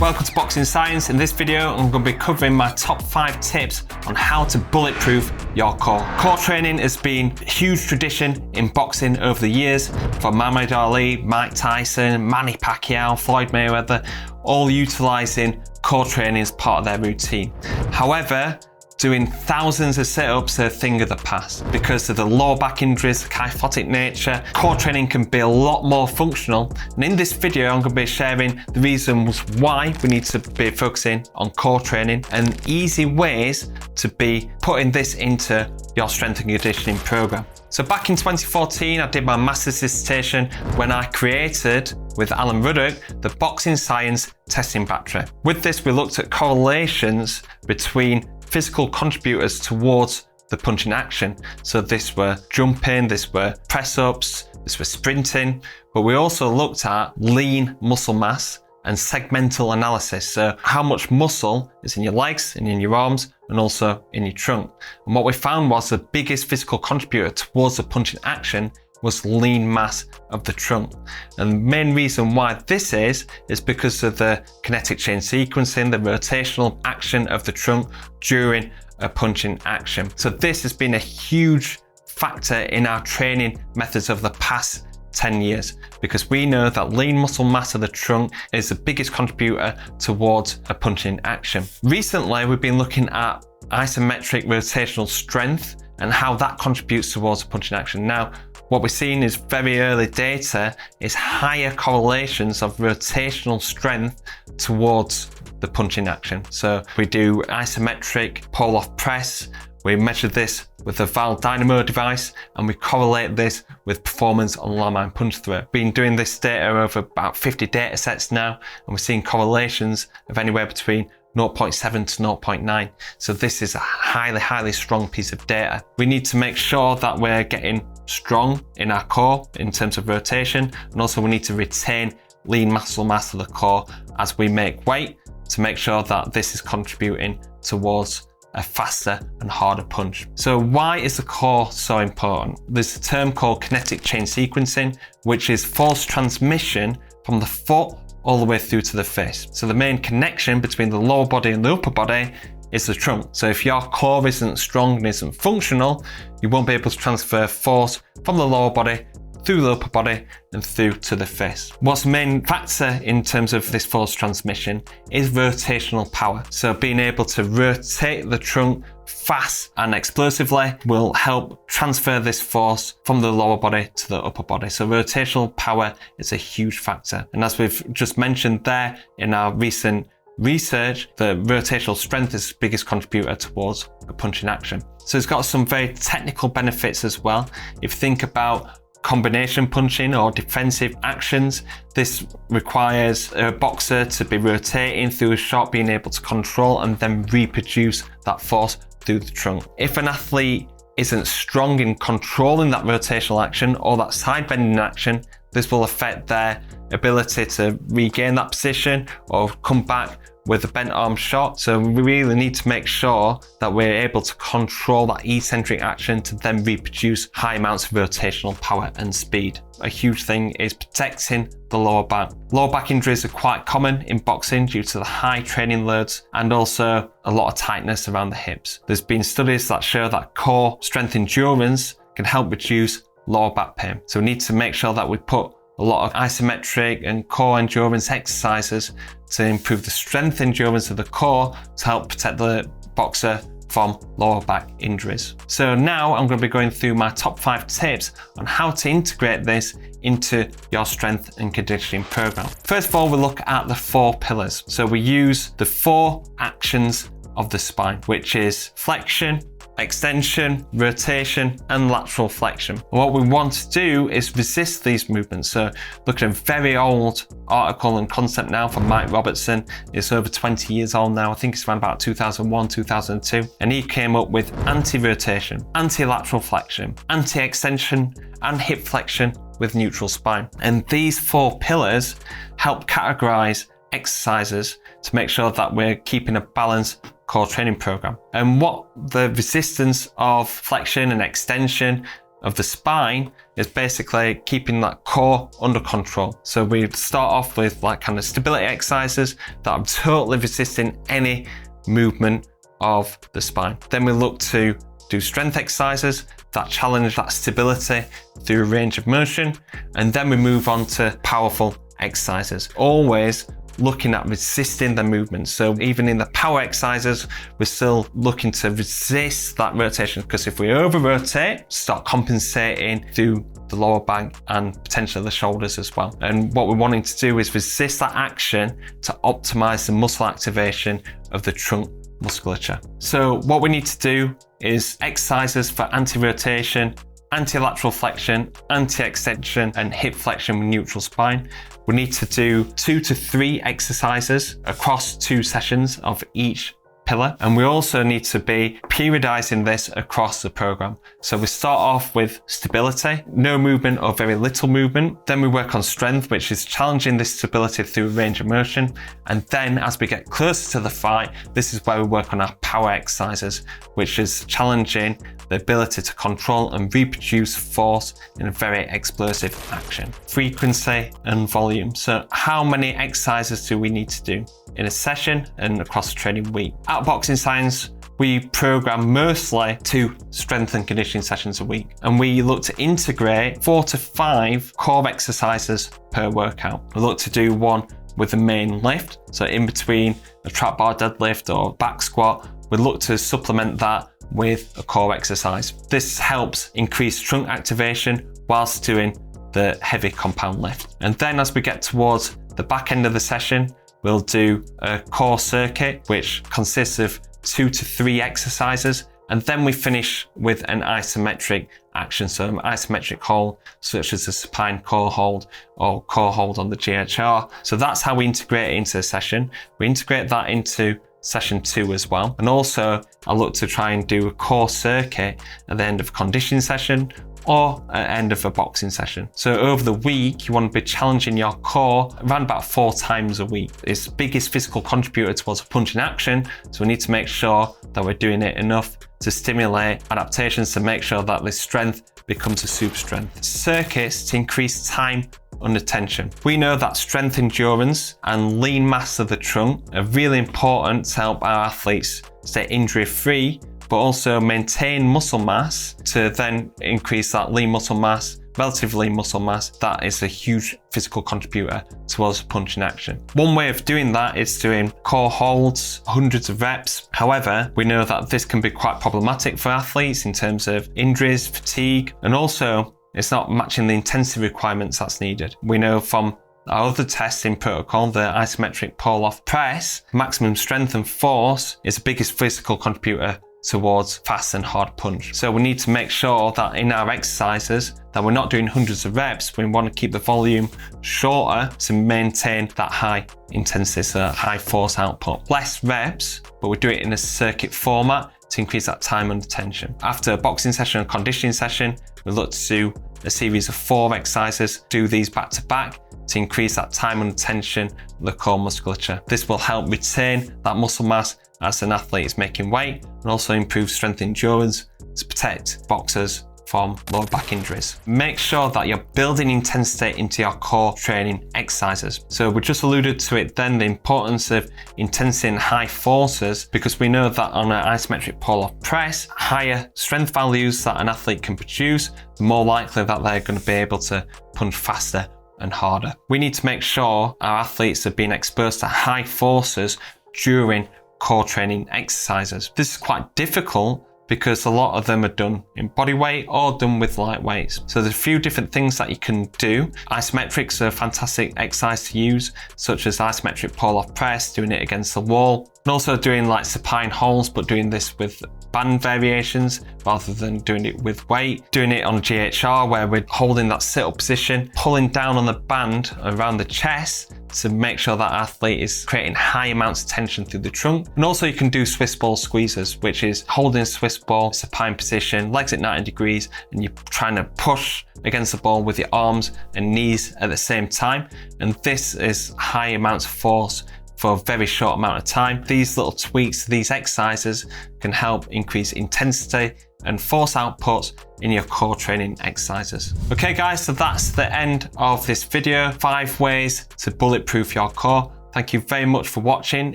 Welcome to Boxing Science. In this video, I'm going to be covering my top 5 tips on how to bulletproof your core. Core training has been a huge tradition in boxing over the years, from Muhammad Ali, Mike Tyson, Manny Pacquiao, Floyd Mayweather, all utilising core training as part of their routine. However, doing thousands of sit-ups are a thing of the past. Because of the lower back injuries, the kyphotic nature, core training can be a lot more functional. And in this video, I'm going to be sharing the reasons why we need to be focusing on core training and easy ways to be putting this into your strength and conditioning program. So back in 2014, I did my master's dissertation when I created, with Alan Ruddock, the Boxing Science Testing Battery. With this, we looked at correlations between physical contributors towards the punching action. So this were jumping, this were press-ups, this were sprinting, but we also looked at lean muscle mass and segmental analysis. So how much muscle is in your legs and in your arms and also in your trunk. And what we found was the biggest physical contributor towards the punching action was lean mass of the trunk. And the main reason why this is because of the kinetic chain sequencing, the rotational action of the trunk during a punching action. So this has been a huge factor in our training methods of the past 10 years, because we know that lean muscle mass of the trunk is the biggest contributor towards a punching action. Recently, we've been looking at isometric rotational strength and how that contributes towards a punching action. Now, what we're seeing is very early data is higher correlations of rotational strength towards the punching action. So we do isometric pull-off press, we measure this with the Val Dynamo device, and we correlate this with performance on landmine punch throw. Been doing this data over about 50 data sets now, and we're seeing correlations of anywhere between 0.7 to 0.9. So this is a highly strong piece of data. We need to make sure that we're getting strong in our core in terms of rotation, and also we need to retain lean muscle mass of the core as we make weight to make sure that this is contributing towards a faster and harder punch. So why is the core so important? There's a term called kinetic chain sequencing, which is force transmission from the foot all the way through to the face. So the main connection between the lower body and the upper body is the trunk. So if your core isn't strong and isn't functional, you won't be able to transfer force from the lower body through the upper body and through to the face. What's the main factor in terms of this force transmission is rotational power. So being able to rotate the trunk fast and explosively will help transfer this force from the lower body to the upper body. So rotational power is a huge factor. And as we've just mentioned there in our recent research, the rotational strength is the biggest contributor towards a punching action. So it's got some very technical benefits as well. If you think about combination punching or defensive actions, this requires a boxer to be rotating through a shot, being able to control and then reproduce that force through the trunk. If an athlete isn't strong in controlling that rotational action or that side bending action, this will affect their ability to regain that position or come back with a bent arm shot. So we really need to make sure that we're able to control that eccentric action to then reproduce high amounts of rotational power and speed. A huge thing is protecting the lower back. Lower back injuries are quite common in boxing due to the high training loads and also a lot of tightness around the hips. There's been studies that show that core strength endurance can help reduce lower back pain. So we need to make sure that we put a lot of isometric and core endurance exercises to improve the strength endurance of the core to help protect the boxer from lower back injuries. So now I'm going to be going through my top 5 tips on how to integrate this into your strength and conditioning program. First of all, we look at the 4 pillars. So we use the 4 actions of the spine, which is flexion, extension, rotation, and lateral flexion. And what we want to do is resist these movements. So look at a very old article and concept now from Mike Robertson. It's over 20 years old now. I think it's around about 2001, 2002. And he came up with anti-rotation, anti-lateral flexion, anti-extension, and hip flexion with neutral spine. And these 4 pillars help categorize exercises to make sure that we're keeping a balanced core training program. And what the resistance of flexion and extension of the spine is basically keeping that core under control. So we start off with like kind of stability exercises that are totally resisting any movement of the spine. Then we look to do strength exercises that challenge that stability through a range of motion. And then we move on to powerful exercises, always looking at resisting the movement. So even in the power exercises, we're still looking to resist that rotation, because if we over rotate, start compensating through the lower back and potentially the shoulders as well. And what we're wanting to do is resist that action to optimize the muscle activation of the trunk musculature. So what we need to do is exercises for anti-rotation, anti-lateral flexion, anti-extension, and hip flexion with neutral spine. We need to do 2 to 3 exercises across 2 sessions of each pillar. And we also need to be periodizing this across the program. So we start off with stability, no movement or very little movement. Then we work on strength, which is challenging this stability through a range of motion. And then as we get closer to the fight, this is where we work on our power exercises, which is challenging the ability to control and reproduce force in a very explosive action. Frequency and volume. So how many exercises do we need to do in a session and across a training week? At Boxing Science, we program mostly 2 strength and conditioning sessions a week, and we look to integrate 4 to 5 core exercises per workout. We look to do one with the main lift, so in between a trap bar deadlift or back squat, we look to supplement that with a core exercise. This helps increase trunk activation whilst doing the heavy compound lift. And then as we get towards the back end of the session, we'll do a core circuit, which consists of 2 to 3 exercises. And then we finish with an isometric action. So an isometric hold, such as the supine core hold or core hold on the GHR. So that's how we integrate it into a session. We integrate that into session 2 as well. And also I look to try and do a core circuit at the end of a conditioning session or at the end of a boxing session. So over the week, you want to be challenging your core around about 4 times a week. It's the biggest physical contributor towards a punching action. So we need to make sure that we're doing it enough to stimulate adaptations to make sure that this strength becomes a super strength. Circuits to increase time under tension. We know that strength endurance and lean mass of the trunk are really important to help our athletes stay injury free, but also maintain muscle mass to then increase that lean muscle mass, relative lean muscle mass. That is a huge physical contributor towards punching action. One way of doing that is doing core holds, hundreds of reps. However, we know that this can be quite problematic for athletes in terms of injuries, fatigue, and also it's not matching the intensity requirements that's needed. We know from our other testing protocol, the isometric pull-off press, maximum strength and force is the biggest physical contributor towards fast and hard punch. So we need to make sure that in our exercises that we're not doing hundreds of reps. We want to keep the volume shorter to maintain that high intensity, so high force output. Less reps, but we do it in a circuit format to increase that time under tension. After a boxing session and conditioning session, we look to do a series of 4 exercises, do these back to back to increase that time under tension of the core musculature. This will help retain that muscle mass as an athlete is making weight, and also improve strength endurance to protect boxers from lower back injuries. Make sure that you're building intensity into your core training exercises. So we just alluded to it then, the importance of intensity and high forces, because we know that on an isometric pull-off press, higher strength values that an athlete can produce, the more likely that they're going to be able to punch faster and harder. We need to make sure our athletes are being exposed to high forces during core training exercises. This is quite difficult because a lot of them are done in body weight or done with light weights. So there's a few different things that you can do. Isometrics are a fantastic exercise to use, such as isometric pull-off press, doing it against the wall, and also doing like supine holds, but doing this with band variations rather than doing it with weight. Doing it on GHR where we're holding that sit-up position, pulling down on the band around the chest to make sure that athlete is creating high amounts of tension through the trunk. And also you can do Swiss ball squeezes, which is holding a Swiss ball, supine position, legs at 90 degrees, and you're trying to push against the ball with your arms and knees at the same time. And this is high amounts of force for a very short amount of time. These little tweaks to these exercises can help increase intensity and force outputs in your core training exercises. Okay guys, so that's the end of this video. 5 ways to bulletproof your core. Thank you very much for watching.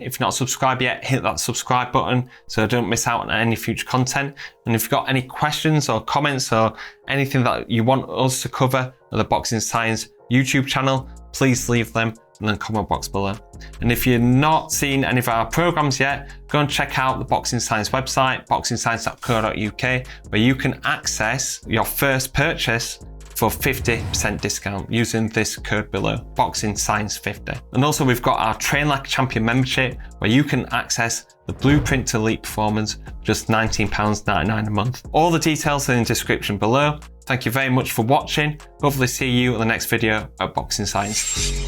If you're not subscribed yet, hit that subscribe button so don't miss out on any future content. And if you've got any questions or comments or anything that you want us to cover on the Boxing Science YouTube channel, please leave them in the comment box below. And if you're not seeing any of our programs yet, go and check out the Boxing Science website, boxingscience.co.uk, where you can access your first purchase for 50% discount using this code below, Boxing Science 50. And also we've got our Train Like a Champion membership where you can access the Blueprint to Elite Performance, just £19.99 a month. All the details are in the description below. Thank you very much for watching. Hopefully see you in the next video at Boxing Science.